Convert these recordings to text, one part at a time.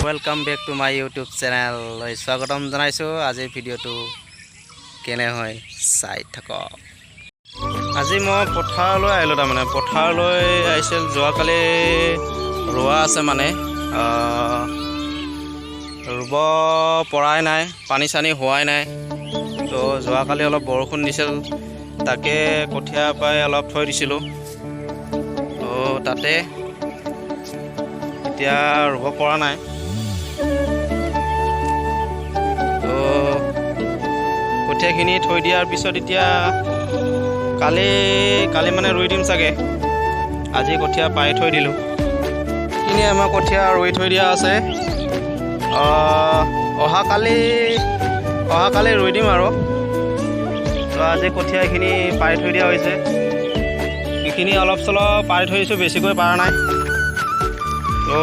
welcome back to my YouTube channel स्वागतम জানাইছো আজি ভিডিওটো কেনে হয় চাই থাকক আজি মই পথাৰলৈ আহিলো মানে পথাৰলৈ আহিছিল যোৱাকালি ৰোৱা আছে মানে ৰুব পৰাই নাই পানী চানি হোৱাই নাই তো যোৱাকালি অলপ বৰষুণ দিছিল তাকে কঠিয়া পাই অলপ থৈ দিছিলো তো তাতে এতিয়া ৰুব পৰা নাই তো কঠিয়াখিনি থৈ দিয়াৰ পিছত এতিয়া কালি মানে ৰুই দিম চাগে আজি কঠিয়া পাই থৈ দিলোঁ কিনি আমাৰ কঠিয়া ৰুই থৈ দিয়া আছে অহাকালি ৰুই দিম আৰু তো আজি কঠিয়াখিনি পাই থৈ দিয়া হৈছে এইখিনি অলপ চলপ পাই থৈ দিছোঁ বেছিকৈ পৰা নাই তো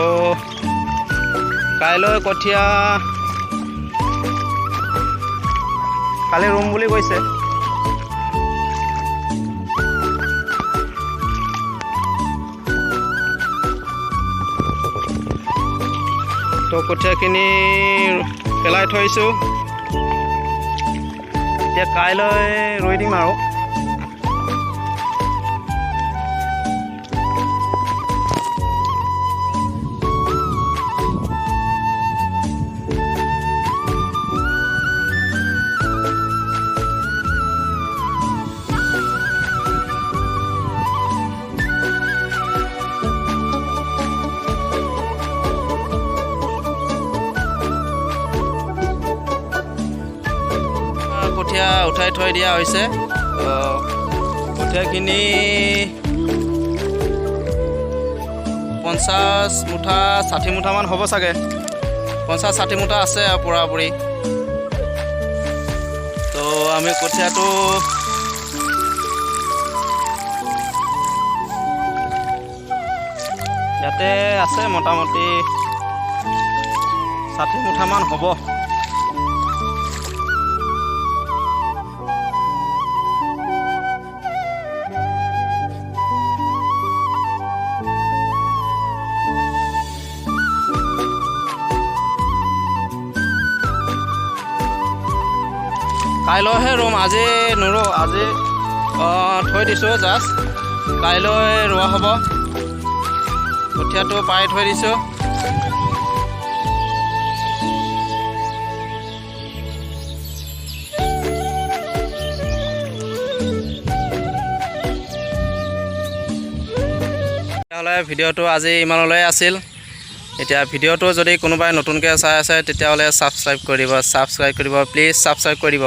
কাইলৈ কঠিয়া কালি ৰুম বুলি কৈছে তো কঠিয়াখিনি পেলাই থৈছোঁ এতিয়া কাইলৈ ৰুই দিম আৰু কঠিয়া উঠাই থৈ দিয়া হৈছে কঠিয়াখিনি 50 মুঠা 60 মুঠামান হ'ব চাগে 50-60 মুঠা আছে পুৰাপুৰি তো আমি কঠিয়াটো ইয়াতে আছে মোটামুটি 60 মুঠামান হ'ব কাইলৈহে ৰুম আজি নুৰো আজি থৈ দিছোঁ জাষ্ট কাইলৈ ৰোৱা হ'ব কঠীয়াটো পাই থৈ দিছোঁ তেতিয়াহ'লে ভিডিঅ'টো আজি ইমানলৈ আছিল এতিয়া ভিডিঅ'টো যদি কোনোবাই নতুনকৈ চাই আছে তেতিয়াহ'লে ছাবস্ক্ৰাইব কৰিব প্লিজ ছাবস্ক্ৰাইব কৰিব